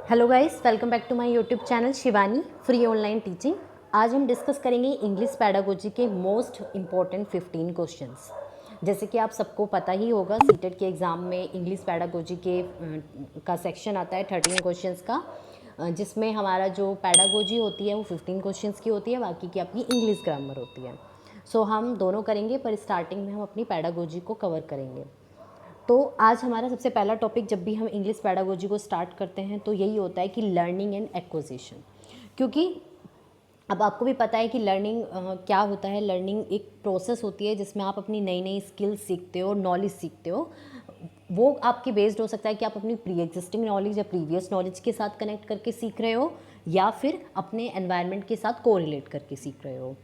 Hello guys, welcome back to my YouTube channel Shivani free online teaching. आज हम discuss करेंगे English pedagogy के most important 15 questions. जैसे कि आप सबको पता ही होगा, सीटेट के एग्ज़ाम में इंग्लिश पैडागोजी के का सेक्शन आता है 13 क्वेश्चंस का, जिसमें हमारा जो पैडागोजी होती है वो 15 क्वेश्चंस की होती है, बाकी की आपकी इंग्लिश ग्रामर होती है। सो हम दोनों करेंगे, पर स्टार्टिंग में हम अपनी पैडागोजी को कवर करेंगे। तो आज हमारा सबसे पहला टॉपिक, जब भी हम इंग्लिश पैडागोजी को स्टार्ट करते हैं तो यही होता है कि लर्निंग एंड एक्विजिशन। क्योंकि अब आपको भी पता है कि लर्निंग क्या होता है। लर्निंग एक प्रोसेस होती है जिसमें आप अपनी नई नई स्किल्स सीखते हो, नॉलेज सीखते हो। वो आपकी बेस्ड हो सकता है कि आप अपनी प्री एग्जिस्टिंग नॉलेज या प्रीवियस नॉलेज के साथ कनेक्ट करके सीख रहे हो, या फिर अपने एनवायरनमेंट के साथ कोरिलेट करके सीख रहे हो।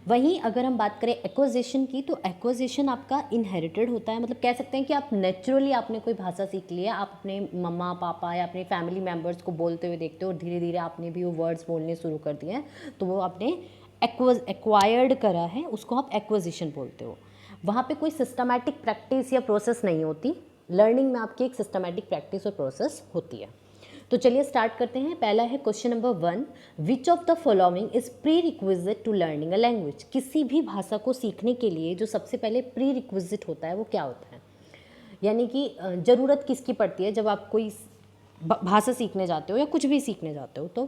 वहीं अगर हम बात करें एक्विजिशन की, तो एक्विजिशन आपका इनहेरिटेड होता है। मतलब कह सकते हैं कि आप नेचुरली आपने कोई भाषा सीख ली है, आप अपने मम्मा पापा या अपने फैमिली मेम्बर्स को बोलते हुए देखते हो और धीरे धीरे आपने भी वो वर्ड्स बोलने शुरू कर दिए हैं, तो वो आपने एक्वायर्ड करा है, उसको आप एक्विजिशन बोलते हो। वहाँ पे कोई सिस्टमैटिक प्रैक्टिस या प्रोसेस नहीं होती। लर्निंग में आपकी एक सिस्टमैटिक प्रैक्टिस और प्रोसेस होती है। तो चलिए स्टार्ट करते हैं। पहला है question number 1, which of the following is prerequisite to learning a language. किसी भी भाषा को सीखने के लिए जो सबसे पहले प्री रिक्विजिट होता है वो क्या होता है, यानी कि ज़रूरत किसकी पड़ती है जब आप कोई भाषा सीखने जाते हो या कुछ भी सीखने जाते हो। तो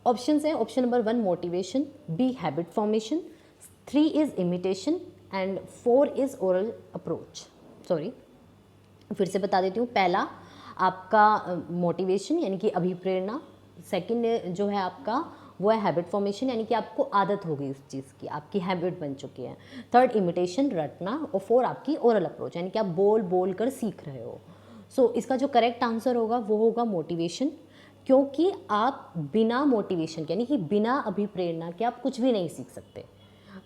ऑप्शन है, option number 1 motivation, B habit formation, 3 is imitation and 4 is oral approach. Sorry, फिर से बता देती हूँ। पहला आपका मोटिवेशन यानी कि अभिप्रेरणा, सेकंड जो है आपका वो है हैबिट फॉर्मेशन, यानी कि आपको आदत हो गई उस चीज़ की, आपकी हैबिट बन चुकी है। थर्ड इमिटेशन, रटना, और 4 आपकी ओरल अप्रोच, यानी कि आप बोल बोल कर सीख रहे हो। सो इसका जो करेक्ट आंसर होगा वो होगा मोटिवेशन, क्योंकि आप बिना मोटिवेशन के यानी कि बिना अभिप्रेरणा के आप कुछ भी नहीं सीख सकते।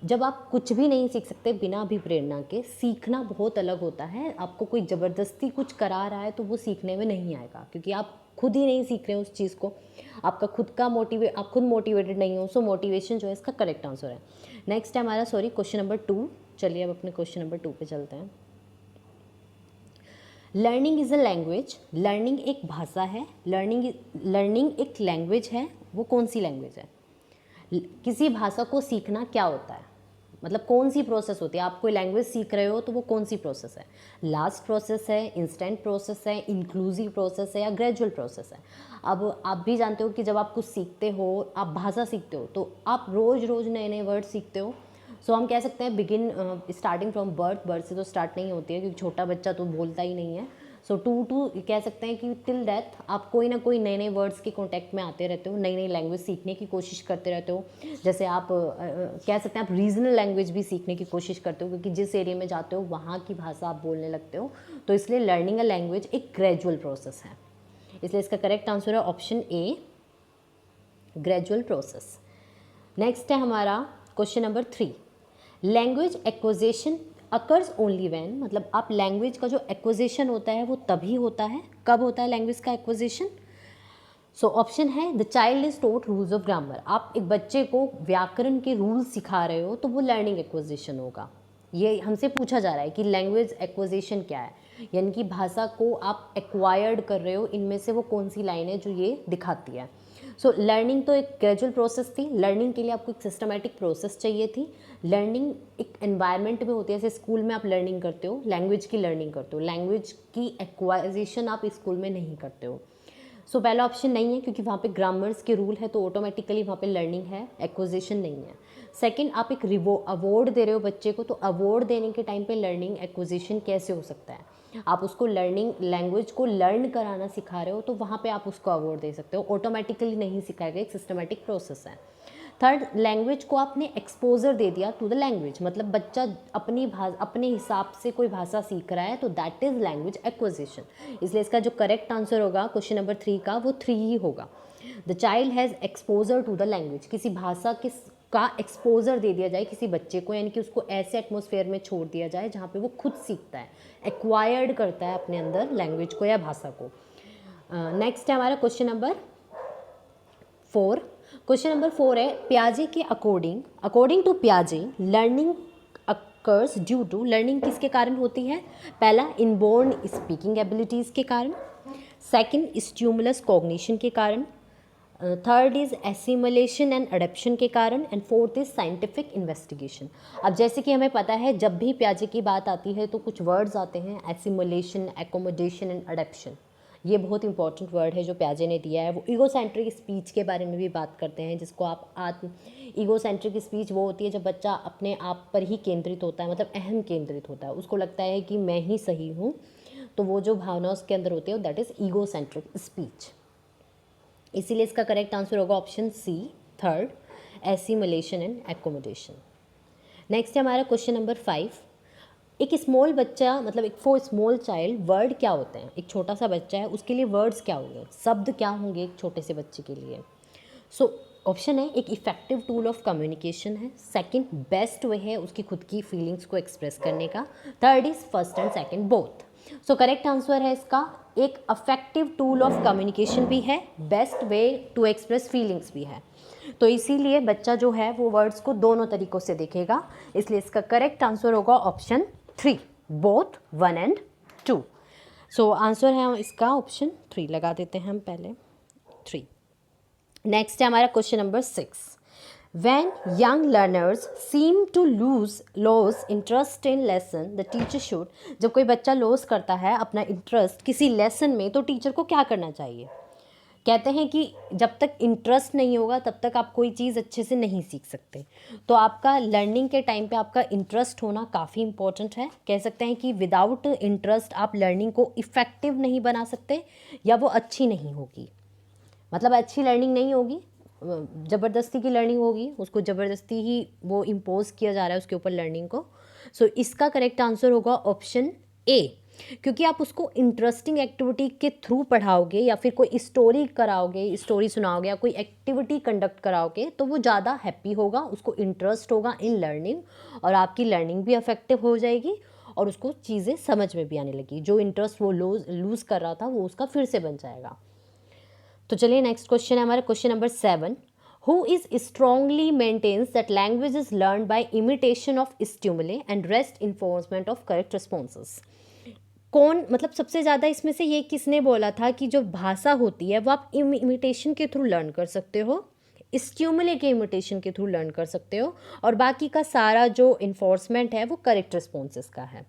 जब आप कुछ भी नहीं सीख सकते बिना अभिप्रेरणा के, सीखना बहुत अलग होता है। आपको कोई ज़बरदस्ती कुछ करा रहा है तो वो सीखने में नहीं आएगा, क्योंकि आप खुद ही नहीं सीख रहे हो उस चीज़ को। आपका खुद का आप खुद मोटिवेटेड नहीं हो। सो मोटिवेशन जो है इसका करेक्ट आंसर है। नेक्स्ट है हमारा क्वेश्चन नंबर 2। चलिए अब अपने क्वेश्चन नंबर 2 पे चलते हैं। Learning is a language. Learning एक भाषा है। लर्निंग एक लैंग्वेज है। वो कौन सी लैंग्वेज है? किसी भाषा को सीखना क्या होता है, मतलब कौन सी प्रोसेस होती है। आप कोई लैंग्वेज सीख रहे हो तो वो कौन सी प्रोसेस है? लास्ट प्रोसेस है, इंस्टेंट प्रोसेस है, इंक्लूसिव प्रोसेस है, या ग्रेजुअल प्रोसेस है? अब आप भी जानते हो कि जब आप कुछ सीखते हो, आप भाषा सीखते हो, तो आप रोज़ रोज़ नए नए वर्ड सीखते हो। सो हम कह सकते हैं बिगिन स्टार्टिंग फ्रॉम बर्थ से तो स्टार्ट नहीं होती है, क्योंकि छोटा बच्चा तो बोलता ही नहीं है। सो टू कह सकते हैं कि टिल डेथ आप कोई ना कोई नए नए वर्ड्स के कॉन्टैक्ट में आते रहते हो, नई नई लैंग्वेज सीखने की कोशिश करते रहते हो। जैसे आप कह सकते हैं आप रीजनल लैंग्वेज भी सीखने की कोशिश करते हो, क्योंकि जिस एरिया में जाते हो वहाँ की भाषा आप बोलने लगते हो। तो इसलिए लर्निंग अ लैंग्वेज एक ग्रेजुअल प्रोसेस है, इसलिए इसका करेक्ट आंसर है option A, gradual process. Next है हमारा question number 3, language acquisition occurs only when. मतलब आप लैंग्वेज का जो एक्विजिशन होता है वो तभी होता है, कब होता है लैंग्वेज का एक्विजिशन? सो ऑप्शन है, the child is taught rules of grammar. आप एक बच्चे को व्याकरण के रूल्स सिखा रहे हो तो वो लर्निंग एक्विजिशन होगा। ये हमसे पूछा जा रहा है कि लैंग्वेज एक्विजिशन क्या है, यानी कि भाषा को आप एक्वायर्ड कर रहे हो, इनमें से वो कौन सी लाइन है जो ये दिखाती है। सो लर्निंग तो एक ग्रेजुअल प्रोसेस थी। लर्निंग के लिए आपको एक सिस्टमेटिक प्रोसेस चाहिए थी। लर्निंग एक एनवायरनमेंट में होती है, जैसे स्कूल में आप लर्निंग करते हो, लैंग्वेज की लर्निंग करते हो, लैंग्वेज की एक्वाइजेशन आप स्कूल में नहीं करते हो। सो पहला ऑप्शन नहीं है, क्योंकि वहाँ पे ग्रामर्स के रूल है तो ऑटोमेटिकली वहाँ पे लर्निंग है, एक्विजिशन नहीं है। सेकंड, आप एक अवार्ड दे रहे हो बच्चे को, तो अवार्ड देने के टाइम पे लर्निंग एक्विजिशन कैसे हो सकता है? आप उसको लर्निंग लैंग्वेज को लर्न कराना सिखा रहे हो तो वहाँ पे आप उसको अवार्ड दे सकते हो, ऑटोमेटिकली नहीं सिखाएगा, एक सिस्टमेटिक प्रोसेस है। थर्ड, लैंग्वेज को आपने एक्सपोजर दे दिया टू द लैंग्वेज, मतलब बच्चा अपने हिसाब से कोई भाषा सीख रहा है, तो दैट इज लैंग्वेज एक्विजिशन। इसलिए इसका जो करेक्ट आंसर होगा क्वेश्चन नंबर 3 का, वो 3 ही होगा। The child has exposure to the language. किसी भाषा का एक्सपोजर दे दिया जाए किसी बच्चे को, यानी कि उसको ऐसे एटमॉस्फेयर में छोड़ दिया जाए जहाँ पे वो खुद सीखता है, एक्वायर्ड करता है अपने अंदर लैंग्वेज को या भाषा को। नेक्स्ट है हमारा क्वेश्चन नंबर 4। क्वेश्चन नंबर 4 है, पियाजे के अकॉर्डिंग टू पियाजे learning occurs due to. Learning किसके कारण होती है? पहला, इनबोर्न स्पीकिंग एबिलिटीज़ के कारण। सेकंड स्टिमुलस कॉग्निशन के कारण, third is assimilation and adaptation के कारण, and fourth is scientific investigation. अब जैसे कि हमें पता है जब भी प्याजे की बात आती है तो कुछ वर्ड्स आते हैं, एसिमुलेशन, एकोमोडेशन एंड अडेप्शन। ये बहुत इंपॉर्टेंट वर्ड है जो प्याजे ने दिया है। वो ईगोसेंट्रिक स्पीच के बारे में भी बात करते हैं, जिसको आप ईगोसेंट्रिक स्पीच वो होती है जब बच्चा अपने आप पर ही केंद्रित होता है, मतलब अहम केंद्रित होता है, उसको लगता है कि मैं ही सही हूँ, तो वो जो भावना उसके अंदर होती है दैट इज़ ईगोसेंट्रिक स्पीच। इसीलिए इसका करेक्ट आंसर होगा option C, third, assimilation and accommodation. Next है हमारा क्वेश्चन नंबर 5। एक स्मॉल बच्चा, मतलब एक फॉर स्मॉल चाइल्ड वर्ड क्या होते हैं? एक छोटा सा बच्चा है, उसके लिए वर्ड्स क्या होंगे, शब्द क्या होंगे एक छोटे से बच्चे के लिए? सो ऑप्शन है, एक इफेक्टिव टूल ऑफ कम्युनिकेशन है, सेकंड बेस्ट वे है उसकी खुद की फीलिंग्स को एक्सप्रेस करने का, third is first and second both. So correct answer है इसका, एक अफेक्टिव टूल ऑफ कम्युनिकेशन भी है, best way to express feelings भी है। तो इसीलिए बच्चा जो है वो वर्ड्स को दोनों तरीक़ों से देखेगा, इसलिए इसका करेक्ट आंसर होगा option 3, both 1 and 2। So answer है इसका ऑप्शन 3, लगा देते हैं हम पहले 3। नेक्स्ट है हमारा question number 6। When young learners seem to lose interest in lesson, the teacher should। जब कोई बच्चा लॉस करता है अपना इंटरेस्ट किसी लेसन में, तो टीचर को क्या करना चाहिए? कहते हैं कि जब तक इंटरेस्ट नहीं होगा तब तक आप कोई चीज़ अच्छे से नहीं सीख सकते। तो आपका लर्निंग के टाइम पे आपका इंटरेस्ट होना काफ़ी इंपॉर्टेंट है। कह सकते हैं कि विदाउट इंटरेस्ट आप लर्निंग को इफ़ेक्टिव नहीं बना सकते, या वो अच्छी नहीं होगी, मतलब अच्छी लर्निंग नहीं होगी, ज़बरदस्ती की लर्निंग होगी, उसको ज़बरदस्ती ही वो इम्पोज किया जा रहा है उसके ऊपर लर्निंग को। सो इसका करेक्ट आंसर होगा ऑप्शन ए, क्योंकि आप उसको इंटरेस्टिंग एक्टिविटी के थ्रू पढ़ाओगे या फिर कोई स्टोरी कराओगे, स्टोरी सुनाओगे या कोई एक्टिविटी कंडक्ट कराओगे, तो वो ज़्यादा हैप्पी होगा, उसको इंटरेस्ट होगा इन लर्निंग, और आपकी लर्निंग भी इफेक्टिव हो जाएगी और उसको चीज़ें समझ में भी आने लगी। जो इंटरेस्ट वो लूज़ कर रहा था वो उसका फिर से बन जाएगा। तो चलिए नेक्स्ट क्वेश्चन है हमारा question number 7। Who is strongly maintains that language is learned by imitation of stimuli and rest enforcement of correct responses। कौन, मतलब सबसे ज़्यादा इसमें से ये किसने बोला था कि जो भाषा होती है वो आप इमिटेशन के थ्रू लर्न कर सकते हो, स्टिमुले के इमिटेशन के थ्रू लर्न कर सकते हो, और बाकी का सारा जो इन्फोर्समेंट है वो करेक्ट रिस्पॉन्सेस का है,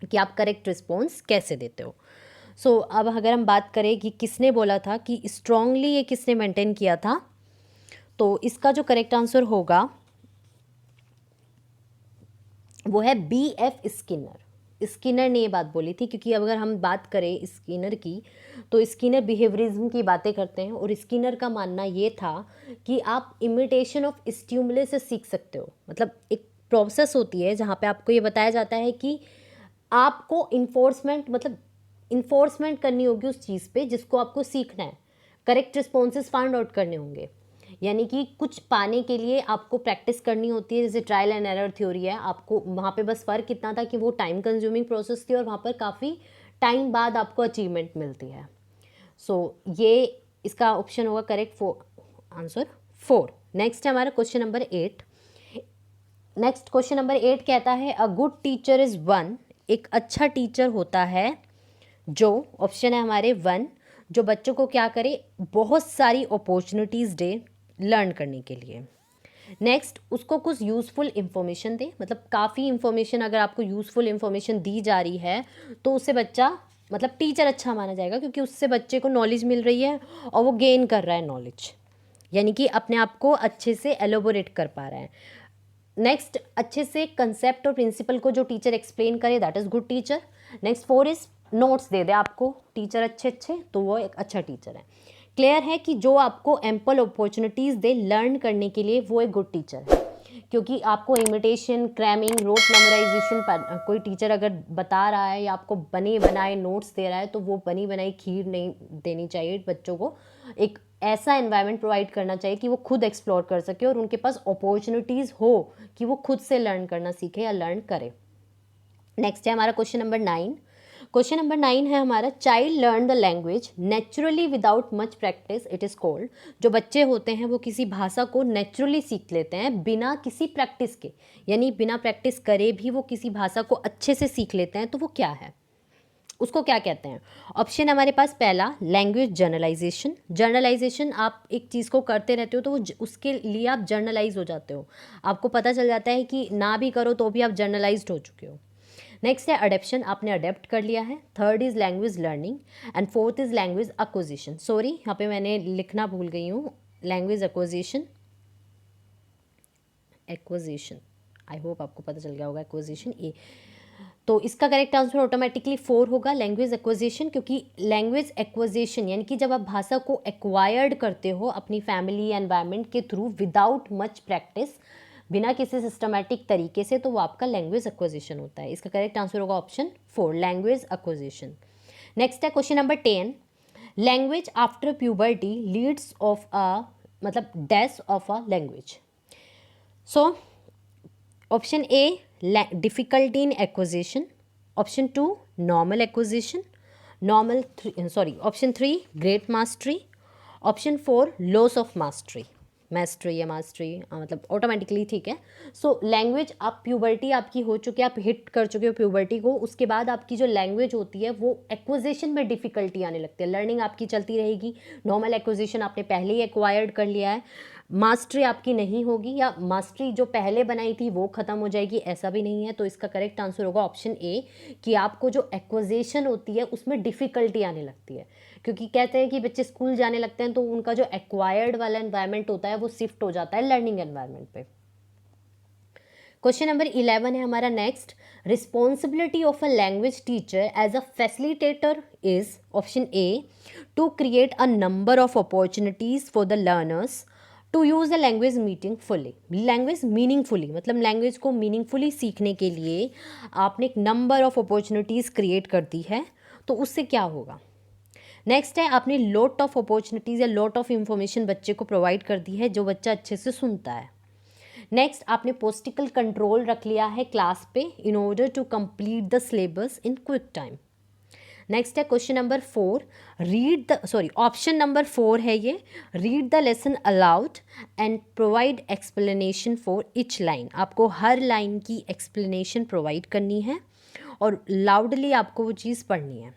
कि आप करेक्ट रिस्पॉन्स कैसे देते हो। सो अब अगर हम बात करें कि किसने बोला था कि स्ट्रांगली ये किसने मेंटेन किया था, तो इसका जो करेक्ट आंसर होगा वो है B.F. स्किनर ने ये बात बोली थी, क्योंकि अगर हम बात करें स्किनर की, तो स्किनर बिहेवियरिज्म की बातें करते हैं, और स्किनर का मानना ये था कि आप इमिटेशन ऑफ स्टिमुलस से सीख सकते हो। मतलब एक प्रोसेस होती है जहाँ पे आपको ये बताया जाता है कि आपको इन्फोर्समेंट करनी होगी उस चीज़ पे जिसको आपको सीखना है, करेक्ट रिस्पॉन्सेज फाइंड आउट करने होंगे, यानी कि कुछ पाने के लिए आपको प्रैक्टिस करनी होती है, जैसे ट्रायल एंड एरर थ्योरी है। आपको वहाँ पे बस फ़र्क इतना था कि वो टाइम कंज्यूमिंग प्रोसेस थी और वहाँ पर काफ़ी टाइम बाद आपको अचीवमेंट मिलती है। सो ये इसका ऑप्शन होगा करेक्ट आंसर 4। नेक्स्ट है हमारा question number 8। Next question number 8 कहता है a good teacher is one. एक अच्छा टीचर होता है जो, ऑप्शन है हमारे 1, जो बच्चों को क्या करे, बहुत सारी अपॉर्चुनिटीज़ दे लर्न करने के लिए। नेक्स्ट, उसको कुछ यूज़फुल इन्फॉर्मेशन दे, मतलब काफ़ी इन्फॉर्मेशन अगर आपको यूज़फुल इन्फॉर्मेशन दी जा रही है तो उससे बच्चा, मतलब टीचर अच्छा माना जाएगा, क्योंकि उससे बच्चे को नॉलेज मिल रही है और वो गेन कर रहा है नॉलेज, यानी कि अपने आप को अच्छे से एलोबोरेट कर पा रहा है। नेक्स्ट, अच्छे से कंसेप्ट और प्रिंसिपल को जो टीचर एक्सप्लेन करे, that is good teacher. Next 4 is notes दे दे आपको टीचर अच्छे, तो वो एक अच्छा टीचर है। क्लियर है कि जो आपको एम्पल अपॉर्चुनिटीज़ दे लर्न करने के लिए, वो एक गुड टीचर है, क्योंकि आपको इमिटेशन, क्रैमिंग, रोट मेमोराइजेशन पर कोई टीचर अगर बता रहा है या आपको बने बनाए नोट्स दे रहा है, तो वो बनी बनाई खीर नहीं देनी चाहिए। बच्चों को एक ऐसा एनवायरनमेंट प्रोवाइड करना चाहिए कि वो खुद एक्सप्लोर कर सके और उनके पास अपॉर्चुनिटीज़ हो कि वो खुद से लर्न करना सीखे या लर्न करे। नेक्स्ट है हमारा क्वेश्चन नंबर 9। क्वेश्चन नंबर 9 है हमारा, child learn the language naturally without much practice, it is called. जो बच्चे होते हैं वो किसी भाषा को नेचुरली सीख लेते हैं बिना किसी प्रैक्टिस के, यानी बिना प्रैक्टिस करे भी वो किसी भाषा को अच्छे से सीख लेते हैं, तो वो क्या है? उसको क्या कहते हैं? ऑप्शन हमारे पास पहला लैंग्वेज जर्नलाइजेशन। जर्नलाइजेशन आप एक चीज़ को करते रहते हो तो वो उसके लिए आप जर्नलाइज हो जाते हो, आपको पता चल जाता है कि ना भी करो तो भी आप जर्नलाइज्ड हो चुके हो। नेक्स्ट है अडेप्शन, आपने अडेप्ट कर लिया है। Third is language learning and fourth is language acquisition. Sorry यहाँ पे मैंने लिखना भूल गई हूँ, language acquisition, acquisition, I hope आपको पता चल गया होगा एक्विजिशन ए। तो इसका करेक्ट आंसर ऑटोमेटिकली 4 होगा, लैंग्वेज एक्विजिशन, क्योंकि लैंग्वेज एक्विजिशन यानी कि जब आप भाषा को एक्वायर्ड करते हो अपनी फैमिली एनवायरनमेंट के थ्रू विदाउट मच प्रैक्टिस, बिना किसी सिस्टमैटिक तरीके से, तो वो आपका लैंग्वेज एक्विजिशन होता है। इसका करेक्ट आंसर होगा ऑप्शन 4, लैंग्वेज एक्विजिशन। नेक्स्ट है question number 10, language after puberty leads of a, मतलब death of a language. So option A difficulty in acquisition, option 2 normal acquisition, option 3 great mastery, option 4 loss of mastery, mastery या mastery मतलब automatically ठीक है। So language आप puberty आपकी हो चुकी है, आप हिट कर चुके हो प्यूबर्टी को, उसके बाद आपकी जो लैंग्वेज होती है वो एक्विजिशन में डिफ़िकल्टी आने लगती है, लर्निंग आपकी चलती रहेगी। नॉर्मल एक्विजिशन आपने पहले ही एक्वायर्ड कर लिया है, मास्टरी आपकी नहीं होगी, या मास्टरी जो पहले बनाई थी वो ख़त्म हो जाएगी, ऐसा भी नहीं है। तो इसका करेक्ट आंसर होगा ऑप्शन ए, कि आपको जो एक्विजिशन होती है उसमें डिफ़िकल्टी आने लगती है, क्योंकि कहते हैं कि बच्चे स्कूल जाने लगते हैं तो उनका जो एक्वायर्ड वाला एनवायरनमेंट होता है वो शिफ्ट हो जाता है लर्निंग एनवायरनमेंट पे। क्वेश्चन नंबर 11 है हमारा next, responsibility of a language teacher as a facilitator is, option A to create a number of opportunities for the learners to use the language meeting fully, language meaningfully, मतलब language को meaningfully सीखने के लिए आपने एक number of opportunities create कर दी है, तो उससे क्या होगा। नेक्स्ट है आपने लॉट ऑफ अपॉर्चुनिटीज़ या लॉट ऑफ इंफॉर्मेशन बच्चे को प्रोवाइड कर दी है जो बच्चा अच्छे से सुनता है। नेक्स्ट आपने पोस्टिकल कंट्रोल रख लिया है क्लास पे in order to complete the syllabus in quick time. Next है question number 4, read the, sorry option number 4 है ये, read the lesson aloud and provide explanation for each line, आपको हर लाइन की एक्सप्लेनेशन प्रोवाइड करनी है और लाउडली आपको वो चीज़ पढ़नी है।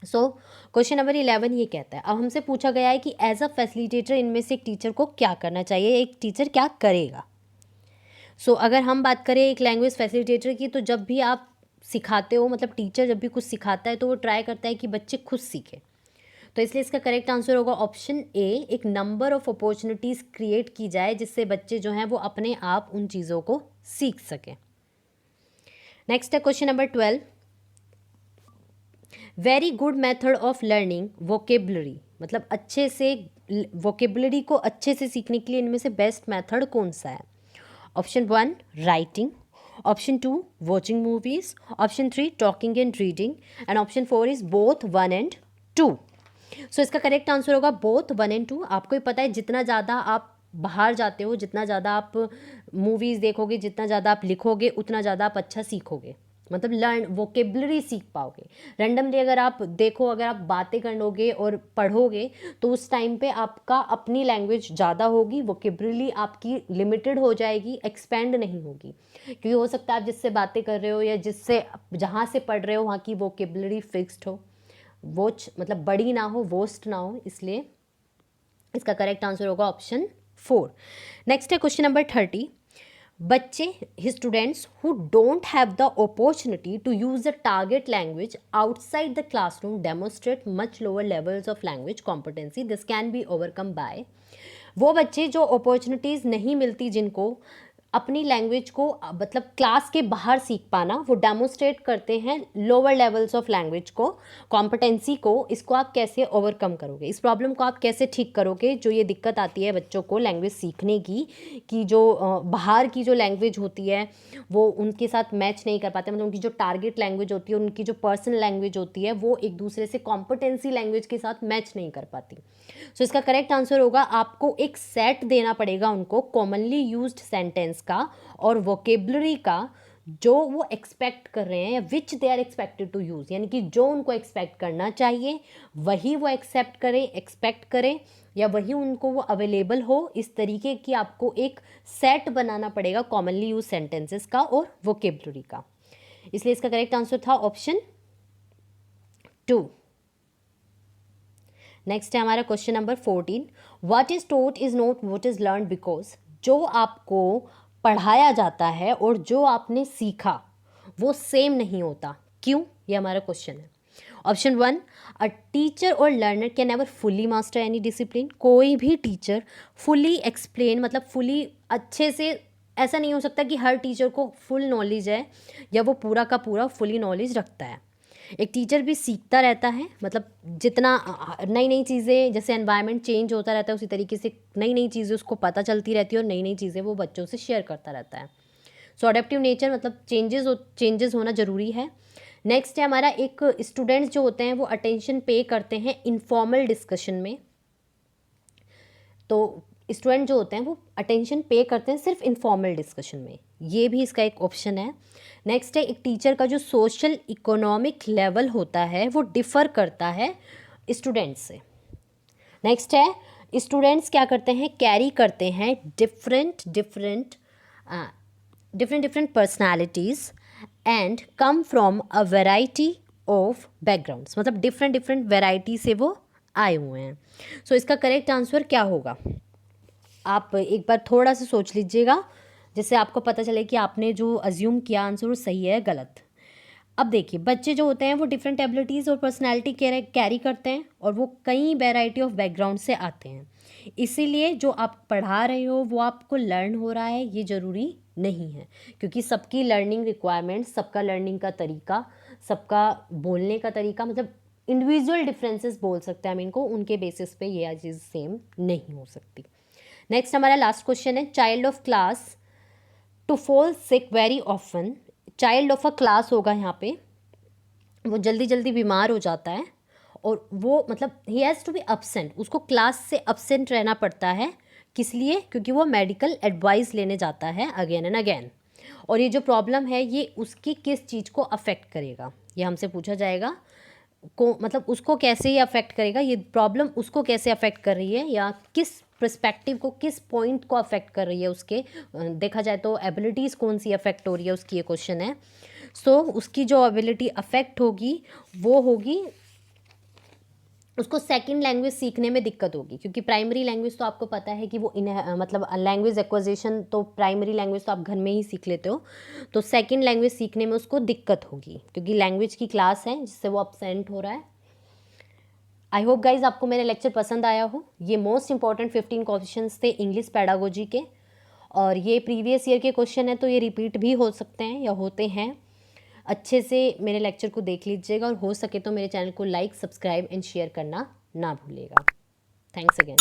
सो क्वेश्चन नंबर 11 ये कहता है, अब हमसे पूछा गया है कि एज अ फैसिलिटेटर इनमें से एक टीचर को क्या करना चाहिए, एक टीचर क्या करेगा। सो अगर हम बात करें एक लैंग्वेज फैसिलिटेटर की, तो जब भी आप सिखाते हो, मतलब टीचर जब भी कुछ सिखाता है तो वो ट्राई करता है कि बच्चे खुद सीखें, तो इसलिए इसका करेक्ट आंसर होगा ऑप्शन ए, एक नंबर ऑफ अपॉर्चुनिटीज़ क्रिएट की जाए जिससे बच्चे जो हैं वो अपने आप उन चीज़ों को सीख सकें। नेक्स्ट है question number 12, very good method of learning vocabulary, मतलब अच्छे से वोकेबलरी को अच्छे से सीखने के लिए इनमें से बेस्ट मेथड कौन सा है। Option 1 writing, option 2 watching movies, option 3 talking and reading, and option 4 is both 1 and 2। सो इसका करेक्ट आंसर होगा बोथ 1 and 2। आपको ही पता है जितना ज़्यादा आप बाहर जाते हो, जितना ज़्यादा आप मूवीज़ देखोगे, जितना ज़्यादा आप लिखोगे, उतना ज़्यादा आप अच्छा सीखोगे, मतलब लर्न वोकेबलरी सीख पाओगे। रैंडमली अगर आप देखो, अगर आप बातें करोगे और पढ़ोगे तो उस टाइम पे आपका अपनी लैंग्वेज ज़्यादा होगी, वोकेबलरी आपकी लिमिटेड हो जाएगी, एक्सपेंड नहीं होगी, क्योंकि हो सकता है आप जिससे बातें कर रहे हो या जिससे जहाँ से पढ़ रहे हो वहाँ की वोकेबलरी फिक्स्ड हो, वोच मतलब बड़ी ना हो, वोस्ट ना हो, इसलिए इसका करेक्ट आंसर होगा ऑप्शन 4। नेक्स्ट है क्वेश्चन नंबर 30, बच्चे students who don't have the opportunity to use the target language outside the classroom demonstrate much lower levels of language competency, this can be overcome by, वो बच्चे जो opportunities नहीं मिलती जिनको अपनी language को मतलब क्लास के बाहर सीख पाना, वो डेमोस्ट्रेट करते हैं लोअर लेवल्स ऑफ लैंग्वेज को, कॉम्पिटेंसी को, इसको आप कैसे ओवरकम करोगे, इस प्रॉब्लम को आप कैसे ठीक करोगे, जो ये दिक्कत आती है बच्चों को लैंग्वेज सीखने की, कि जो बाहर की जो लैंग्वेज होती है वो उनके साथ मैच नहीं कर पाते, मतलब उनकी जो टारगेट लैंग्वेज होती है, उनकी जो पर्सनल लैंग्वेज होती है वो एक दूसरे से कॉम्पिटेंसी लैंग्वेज के साथ मैच नहीं कर पाती। सो इसका करेक्ट आंसर होगा, आपको एक सेट देना पड़ेगा उनको कॉमनली यूज्ड सेंटेंस का और वोकेबलरी का, जो वो एक्सपेक्ट कर रहे हैं, which they are expected to use, यानी कि जो उनको एक्सपेक्ट करना चाहिए वही वो एक्सपेक्ट करें या वही उनको वो अवेलेबल हो, इस तरीके की आपको एक सेट बनाना पड़ेगा कॉमनली यूज सेंटेंसेस का और वोकेबलरी का। इसलिए इसका करेक्ट आंसर था ऑप्शन 2। नेक्स्ट है हमारा question number 14, what is taught is not what is learn, because जो आपको पढ़ाया जाता है और जो आपने सीखा वो सेम नहीं होता, क्यों? ये हमारा क्वेश्चन है। ऑप्शन 1, अ टीचर और learner can never fully master any discipline. कोई भी टीचर फुली एक्सप्लेन मतलब फुली अच्छे से, ऐसा नहीं हो सकता कि हर टीचर को फुल नॉलेज है या वो पूरा का पूरा फुली नॉलेज रखता है। एक टीचर भी सीखता रहता है, मतलब जितना नई नई चीज़ें, जैसे एनवायरनमेंट चेंज होता रहता है उसी तरीके से नई नई चीज़ें उसको पता चलती रहती है और नई नई चीज़ें वो बच्चों से शेयर करता रहता है। सो अडेप्टिव नेचर मतलब चेंजेस होना ज़रूरी है। नेक्स्ट है हमारा, एक स्टूडेंट्स जो होते हैं वो अटेंशन पे करते हैं इनफॉर्मल डिस्कशन में। तो स्टूडेंट जो होते हैं वो अटेंशन पे करते हैं सिर्फ इनफॉर्मल डिस्कशन में, ये भी इसका एक ऑप्शन है। नेक्स्ट है, एक टीचर का जो सोशल इकोनॉमिक लेवल होता है वो डिफ़र करता है स्टूडेंट्स से। नेक्स्ट है, स्टूडेंट्स क्या करते हैं, कैरी करते हैं different personalities and come from a variety of backgrounds, मतलब डिफरेंट वेराइटी से वो आए हुए हैं। सो इसका करेक्ट आंसर क्या होगा, आप एक बार थोड़ा सा सोच लीजिएगा, जिससे आपको पता चले कि आपने जो अज्यूम किया आंसर वो सही है गलत। अब देखिए, बच्चे जो होते हैं वो डिफरेंट एबिलिटीज़ और पर्सनालिटी कैरी करते हैं और वो कई वैरायटी ऑफ बैकग्राउंड से आते हैं। इसीलिए जो आप पढ़ा रहे हो वो आपको लर्न हो रहा है ये ज़रूरी नहीं है, क्योंकि सबकी लर्निंग रिक्वायरमेंट, सबका लर्निंग का तरीका, सबका बोलने का तरीका, मतलब इंडिविजुअल डिफरेंसेस बोल सकते हैं हम इनको, उनके बेसिस पे ये चीज़ सेम नहीं हो सकती। नेक्स्ट हमारा लास्ट क्वेश्चन है, child of class two fall sick very often. Child of a class होगा यहाँ पे, वो जल्दी जल्दी बीमार हो जाता है और वो मतलब ही हैज़ टू बी अपसेंट, उसको क्लास से अपसेंट रहना पड़ता है। किस लिए? क्योंकि वो मेडिकल एडवाइस लेने जाता है अगेन एंड अगेन। और ये जो प्रॉब्लम है ये उसकी किस चीज़ को अफेक्ट करेगा, ये हमसे पूछा जाएगा। मतलब उसको कैसे ये अफेक्ट करेगा, ये प्रॉब्लम उसको कैसे अफेक्ट कर रही है या किस पर्सपेक्टिव को, किस पॉइंट को अफेक्ट कर रही है, उसके देखा जाए तो एबिलिटीज़ कौन सी अफेक्ट हो रही है उसकी, ये क्वेश्चन है। सो उसकी जो एबिलिटी अफेक्ट होगी वो होगी, उसको सेकंड लैंग्वेज सीखने में दिक्कत होगी, क्योंकि प्राइमरी लैंग्वेज तो आपको पता है कि वो मतलब लैंग्वेज एक्विजिशन तो प्राइमरी लैंग्वेज तो आप घर में ही सीख लेते हो, तो सेकंड लैंग्वेज सीखने में उसको दिक्कत होगी क्योंकि लैंग्वेज की क्लास है जिससे वो अपसेंट हो रहा है। आई होप गाइज आपको मेरा लेक्चर पसंद आया हो। ये मोस्ट इंपॉर्टेंट 15 क्वेश्चंस थे इंग्लिश पैडागोजी के, और ये प्रीवियस ईयर के क्वेश्चन है तो ये रिपीट भी हो सकते हैं या होते हैं। अच्छे से मेरे लेक्चर को देख लीजिएगा और हो सके तो मेरे चैनल को लाइक, सब्सक्राइब एंड शेयर करना ना भूलिएगा। Thanks again.